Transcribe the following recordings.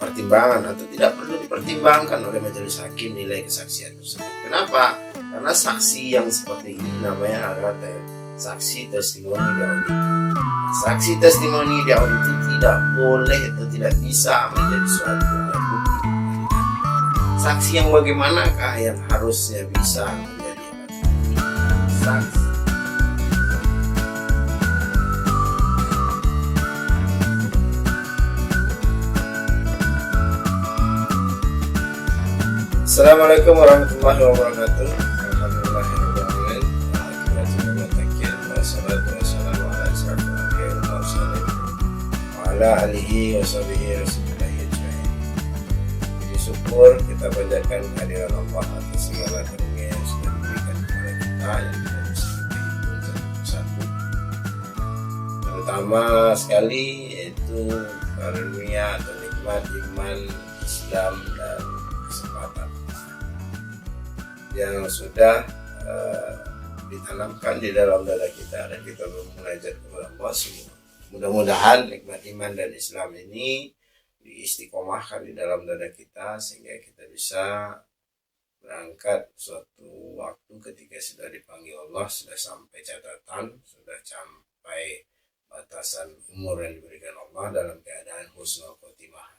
pertimbangan atau tidak perlu dipertimbangkan oleh majelis hakim nilai kesaksian tersebut. Kenapa? Karena saksi yang seperti ini namanya adalah saksi testimoni di audit. Saksi testimoni di audit itu tidak boleh atau tidak bisa menjadi suatu alat bukti. Saksi yang bagaimanakah yang harusnya bisa menjadi alat bukti? Saksi. Assalamualaikum warahmatullahi wabarakatuh. Alhamdulillahirrahmanirrahim. Wassalatu wassalamu ala asyrafil anbiya'i wal mursalin wa ala alihi wa sahbihi rasulillahi ajma'in. Puji syukur kita panjatkan kehadiran Allah atas segala karunia yang sudah diberikan kepada kita yang tidak bisa kita hitung satu-satu. Terutama sekali yaitu karunia atau nikmat iman, Islam dan kesempatan yang sudah ditanamkan di dalam dada kita dan kita bermunajat kepada Allah semua. Mudah-mudahan nikmat iman dan Islam ini diistiqomahkan di dalam dada kita sehingga kita bisa berangkat suatu waktu ketika sudah dipanggil Allah, sudah sampai catatan, sudah sampai batasan umur yang diberikan Allah dalam keadaan husnul khotimah.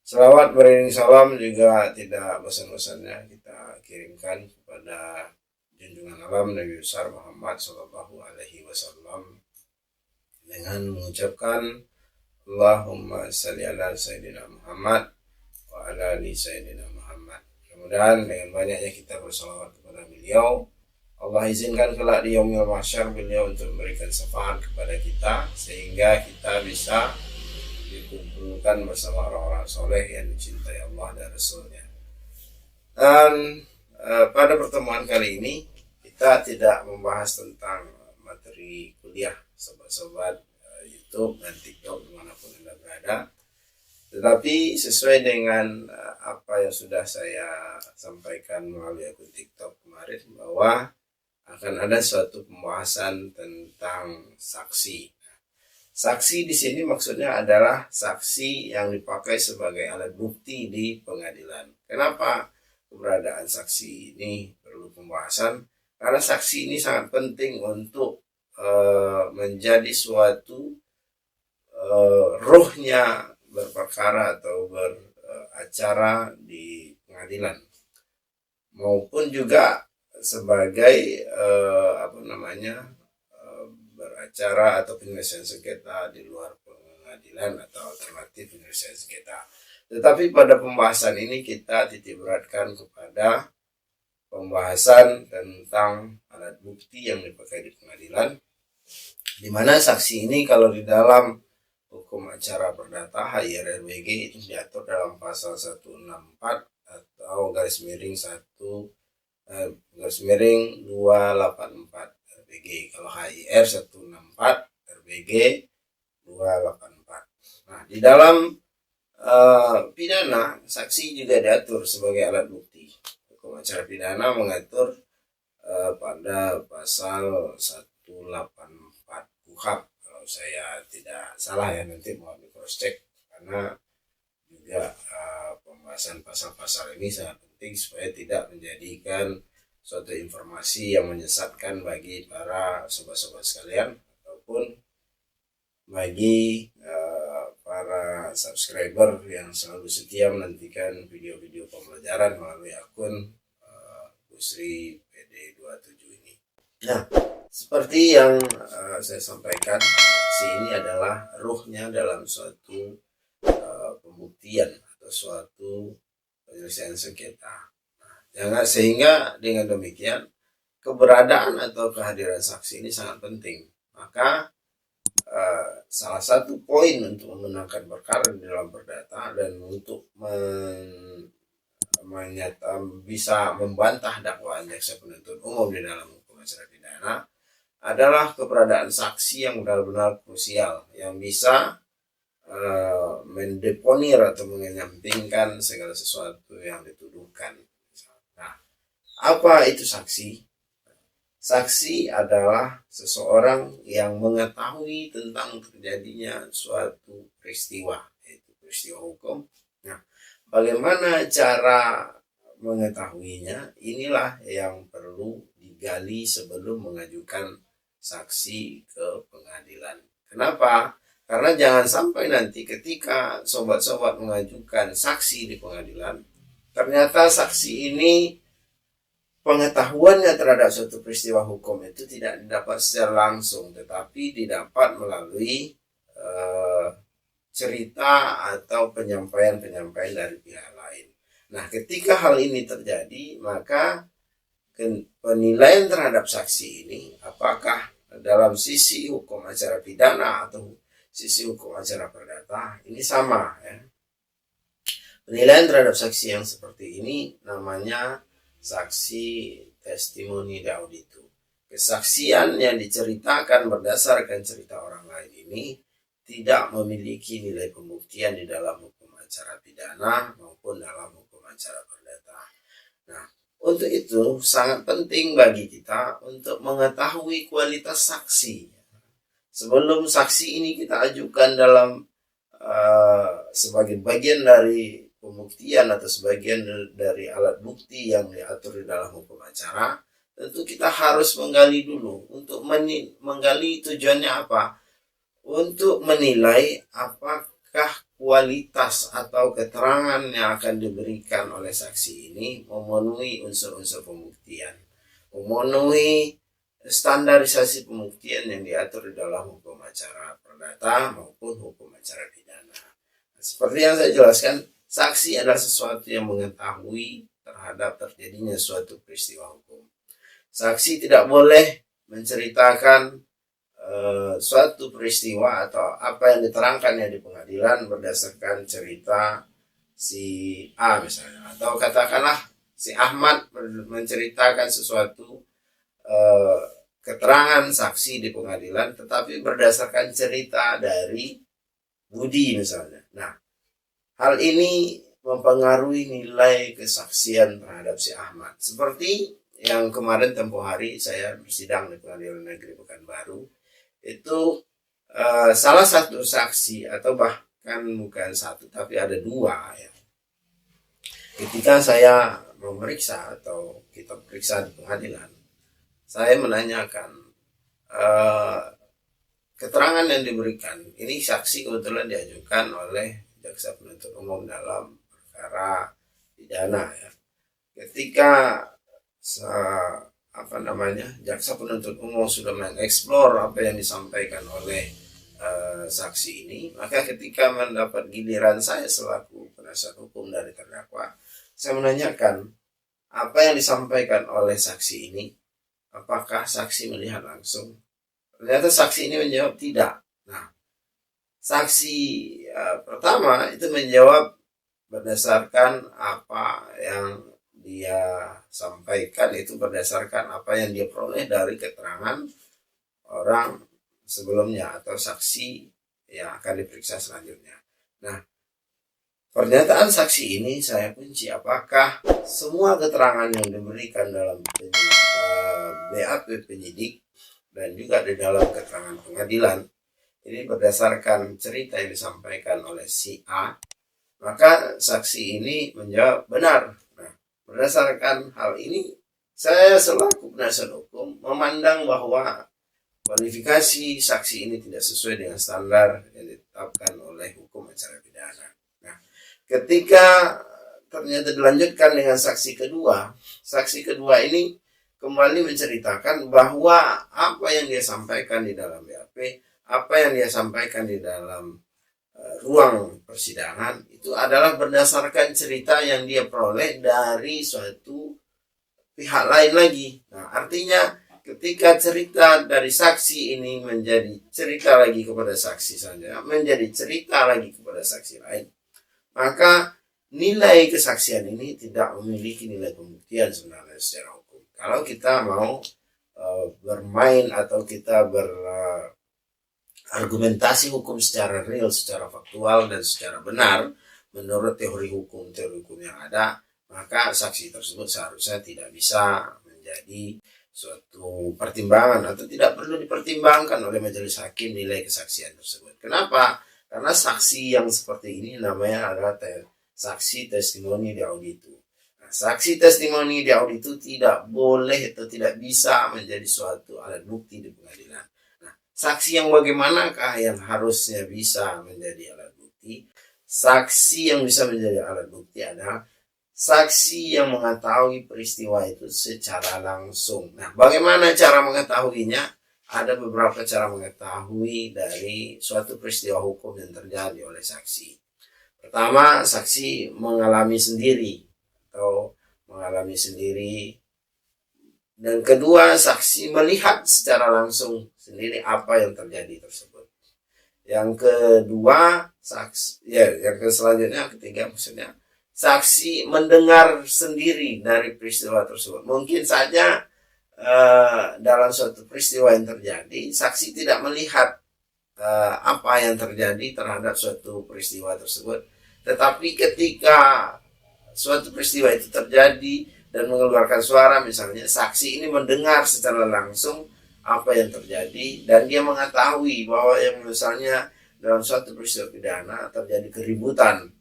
Selawat beriring salam juga tidak bosan-bosannya kita kirimkan kepada junjungan alam Nabi besar Muhammad Sallallahu Alaihi Wasallam dengan mengucapkan Allahumma salli ala Sayyidina Muhammad wa ala ali Sayyidina Muhammad. Mudah-mudahan dengan banyaknya kita bersalawat kepada beliau, Allah izinkan kelak di yaumil mahsyar beliau untuk memberikan syafaat kepada kita sehingga kita bisa dikumpulkan bersama orang-orang soleh yang dicintai Allah dan Rasulnya. Dan pada pertemuan kali ini kita tidak membahas tentang materi kuliah sobat-sobat YouTube dan TikTok dimanapun Anda berada, tetapi sesuai dengan apa yang sudah saya sampaikan melalui akun TikTok kemarin bahwa akan ada suatu pembahasan tentang saksi. Saksi di sini maksudnya adalah saksi yang dipakai sebagai alat bukti di pengadilan. Kenapa keberadaan saksi ini perlu pembahasan? Karena saksi ini sangat penting untuk menjadi suatu ruhnya berperkara atau beracara di pengadilan, maupun juga sebagai beracara atau penyelesaian sengketa di luar pengadilan atau alternatif penyelesaian sengketa. Tetapi pada pembahasan ini kita titik beratkan kepada pembahasan tentang alat bukti yang dipakai di pengadilan, di mana saksi ini kalau di dalam hukum acara perdata HIRLBG itu diatur dalam pasal 164 atau garis miring 284 RBG. Kalau HIR 164 RBG 284. Nah, di dalam pidana saksi juga diatur sebagai alat bukti. Hukum acara pidana mengatur pada pasal 184 KUHP kalau saya tidak salah ya, nanti mohon di cross check karena juga pembahasan pasal-pasal ini sangat penting supaya tidak menjadikan suatu informasi yang menyesatkan bagi para sobat-sobat sekalian ataupun bagi para subscriber yang selalu setia menantikan video-video pembelajaran melalui akun Busri PD27 ini. Nah, seperti yang saya sampaikan, saksi ini adalah ruhnya dalam suatu pembuktian atau suatu penyelesaian sengketa. Sehingga dengan demikian keberadaan atau kehadiran saksi ini sangat penting. Maka salah satu poin untuk memenangkan perkara di dalam perdata dan untuk bisa membantah dakwaan jaksa penuntut umum di dalam hukum acara pidana adalah keberadaan saksi yang benar-benar krusial yang bisa mendeponir atau menyampingkan segala sesuatu yang dituduhkan. Apa itu saksi? Saksi adalah seseorang yang mengetahui tentang terjadinya suatu peristiwa, yaitu peristiwa hukum. Nah, bagaimana cara mengetahuinya? Inilah yang perlu digali sebelum mengajukan saksi ke pengadilan. Kenapa? Karena jangan sampai nanti ketika sobat-sobat mengajukan saksi di pengadilan, ternyata saksi ini pengetahuannya terhadap suatu peristiwa hukum itu tidak didapat secara langsung, tetapi didapat melalui cerita atau penyampaian-penyampaian dari pihak lain. Nah, ketika hal ini terjadi, maka penilaian terhadap saksi ini, apakah dalam sisi hukum acara pidana atau sisi hukum acara perdata, ini sama ya. Penilaian terhadap saksi yang seperti ini namanya saksi testimoni auditu. Kesaksian yang diceritakan berdasarkan cerita orang lain ini tidak memiliki nilai pembuktian di dalam hukum acara pidana maupun dalam hukum acara perdata. Nah, untuk itu sangat penting bagi kita untuk mengetahui kualitas saksi. Sebelum saksi ini kita ajukan dalam sebagai bagian dari pembuktian atau sebagian dari alat bukti yang diatur di dalam hukum acara, tentu kita harus menggali dulu. Untuk menggali tujuannya apa? Untuk menilai apakah kualitas atau keterangan yang akan diberikan oleh saksi ini memenuhi unsur-unsur pembuktian, memenuhi standarisasi pembuktian yang diatur di dalam hukum acara perdata maupun hukum acara pidana. Seperti yang saya jelaskan, saksi adalah sesuatu yang mengetahui terhadap terjadinya suatu peristiwa hukum. Saksi tidak boleh menceritakan suatu peristiwa atau apa yang diterangkannya di pengadilan berdasarkan cerita si A misalnya, atau katakanlah si Ahmad menceritakan sesuatu keterangan saksi di pengadilan tetapi berdasarkan cerita dari Budi misalnya. Nah, hal ini mempengaruhi nilai kesaksian terhadap si Ahmad. Seperti yang kemarin tempoh hari saya bersidang di Pengadilan Negeri Pekanbaru, itu salah satu saksi atau bahkan bukan satu tapi ada dua ya. Ketika saya memeriksa atau kita periksa di pengadilan, saya menanyakan keterangan yang diberikan. Ini saksi kebetulan diajukan oleh jaksa penuntut umum dalam perkara pidana ya. Ketika jaksa penuntut umum sudah mengeksplor apa yang disampaikan oleh saksi ini, maka ketika mendapat giliran saya selaku penasihat hukum dari terdakwa, saya menanyakan apa yang disampaikan oleh saksi ini, apakah saksi melihat langsung? Ternyata saksi ini menjawab tidak. Nah, saksi pertama itu menjawab berdasarkan apa yang dia sampaikan, itu berdasarkan apa yang dia peroleh dari keterangan orang sebelumnya atau saksi yang akan diperiksa selanjutnya. Nah, pernyataan saksi ini saya kunci apakah semua keterangan yang diberikan dalam BAP penyidik dan juga di dalam keterangan pengadilan ini berdasarkan cerita yang disampaikan oleh si A, maka saksi ini menjawab benar. Nah, berdasarkan hal ini, saya selaku penasihat hukum memandang bahwa kualifikasi saksi ini tidak sesuai dengan standar yang ditetapkan oleh hukum acara pidana. Nah, ketika ternyata dilanjutkan dengan saksi kedua ini kembali menceritakan bahwa apa yang dia sampaikan di dalam BAP, apa yang dia sampaikan di dalam ruang persidangan itu adalah berdasarkan cerita yang dia peroleh dari suatu pihak lain lagi. Nah, artinya ketika cerita dari saksi ini menjadi cerita lagi kepada saksi saja, menjadi cerita lagi kepada saksi lain, maka nilai kesaksian ini tidak memiliki nilai pembuktian sebenarnya secara hukum. Kalau kita mau bermain atau kita argumentasi hukum secara real, secara faktual dan secara benar menurut teori hukum yang ada, maka saksi tersebut seharusnya tidak bisa menjadi suatu pertimbangan atau tidak perlu dipertimbangkan oleh majelis hakim nilai kesaksian tersebut. Kenapa? Karena saksi yang seperti ini namanya adalah saksi testimoni di auditu. Nah, saksi testimoni di auditu tidak boleh atau tidak bisa menjadi suatu alat bukti di pengadilan. Nah, saksi yang bagaimanakah yang harusnya bisa menjadi alat bukti? Saksi yang bisa menjadi alat bukti adalah saksi yang mengetahui peristiwa itu secara langsung. Nah, bagaimana cara mengetahuinya? Ada beberapa cara mengetahui dari suatu peristiwa hukum yang terjadi oleh saksi. Pertama, saksi mengalami sendiri atau mengalami sendiri. Dan kedua, saksi melihat secara langsung sendiri apa yang terjadi tersebut. Yang kedua, selanjutnya ketiga maksudnya, saksi mendengar sendiri dari peristiwa tersebut. Mungkin saja dalam suatu peristiwa yang terjadi, saksi tidak melihat apa yang terjadi terhadap suatu peristiwa tersebut, tetapi ketika suatu peristiwa itu terjadi dan mengeluarkan suara misalnya, saksi ini mendengar secara langsung apa yang terjadi dan dia mengetahui bahwa yang misalnya dalam suatu peristiwa pidana terjadi keributan.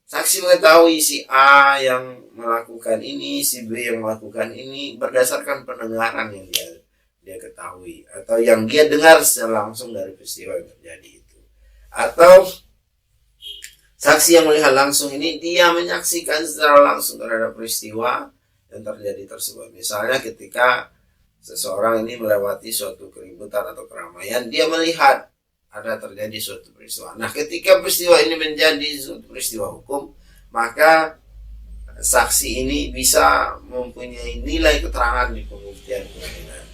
Saksi mengetahui si A yang melakukan ini, si B yang melakukan ini berdasarkan pendengaran yang dia ketahui atau yang dia dengar secara langsung dari peristiwa yang terjadi itu. Atau saksi yang melihat langsung ini dia menyaksikan secara langsung terhadap peristiwa yang terjadi tersebut. Misalnya ketika seseorang ini melewati suatu keributan atau keramaian, dia melihat ada terjadi suatu peristiwa. Nah, ketika peristiwa ini menjadi suatu peristiwa hukum, maka saksi ini bisa mempunyai nilai keterangan di pembuktian pengadilan.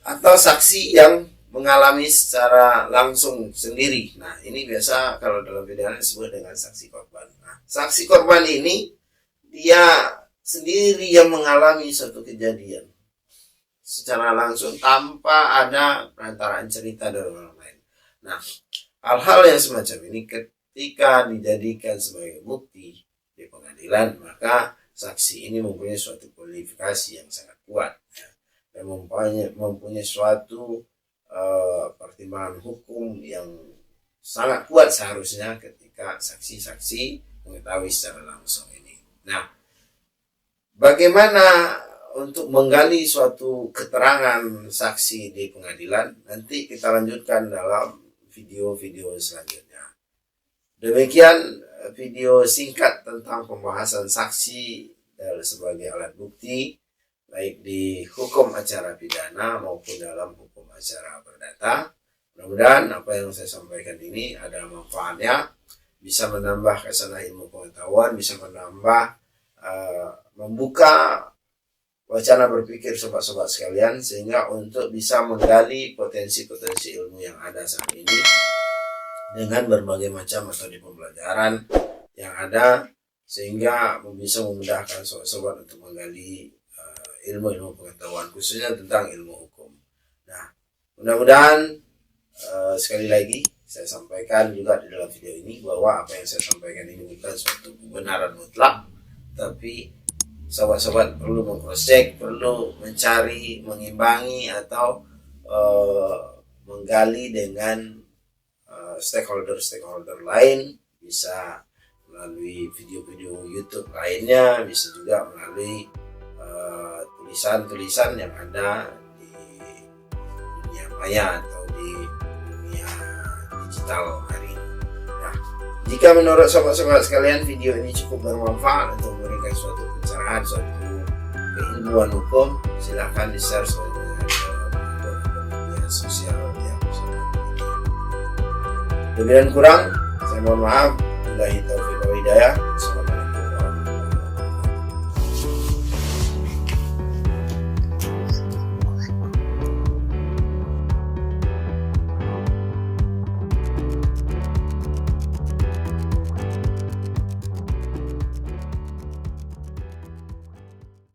Atau saksi yang mengalami secara langsung sendiri. Nah, ini biasa kalau dalam pidana disebut dengan saksi korban. Nah, saksi korban ini dia sendiri yang mengalami suatu kejadian secara langsung tanpa ada perantaraan cerita dari orang lain. Nah, hal-hal yang semacam ini ketika dijadikan sebagai bukti di pengadilan, maka saksi ini mempunyai suatu kualifikasi yang sangat kuat dan mempunyai suatu pertimbangan hukum yang sangat kuat seharusnya ketika saksi-saksi mengetahui secara langsung ini. Nah, bagaimana untuk menggali suatu keterangan saksi di pengadilan, nanti kita lanjutkan dalam video-video selanjutnya. Demikian video singkat tentang pembahasan saksi sebagai alat bukti, baik di hukum acara pidana maupun dalam hukum acara perdata. Mudah-mudahan apa yang saya sampaikan ini ada manfaatnya, bisa menambah kesanan ilmu pengetahuan, bisa menambah membuka wacana berpikir sobat-sobat sekalian, sehingga untuk bisa menggali potensi-potensi ilmu yang ada saat ini dengan berbagai macam metode pembelajaran yang ada, sehingga bisa memudahkan sobat-sobat untuk menggali ilmu-ilmu pengetahuan khususnya tentang ilmu hukum. Nah, mudah-mudahan sekali lagi saya sampaikan juga di dalam video ini bahwa apa yang saya sampaikan ini bukan suatu kebenaran mutlak, tapi sobat-sobat perlu meng-cross-check, perlu mencari, mengimbangi atau menggali dengan stakeholder lain, bisa melalui video-video YouTube lainnya, bisa juga melalui tulisan-tulisan yang ada di dunia maya atau di dunia digital hari ini. Nah, jika menurut sobat-sobat sekalian video ini cukup bermanfaat untuk memberikan suatu pencerahan, suatu keilmuan hukum, silahkan di-share sebanyak-banyaknya di media sosial yang bersama ini. Lebih dan kurang, saya mohon maaf. Billahi taufiq wal hidayah.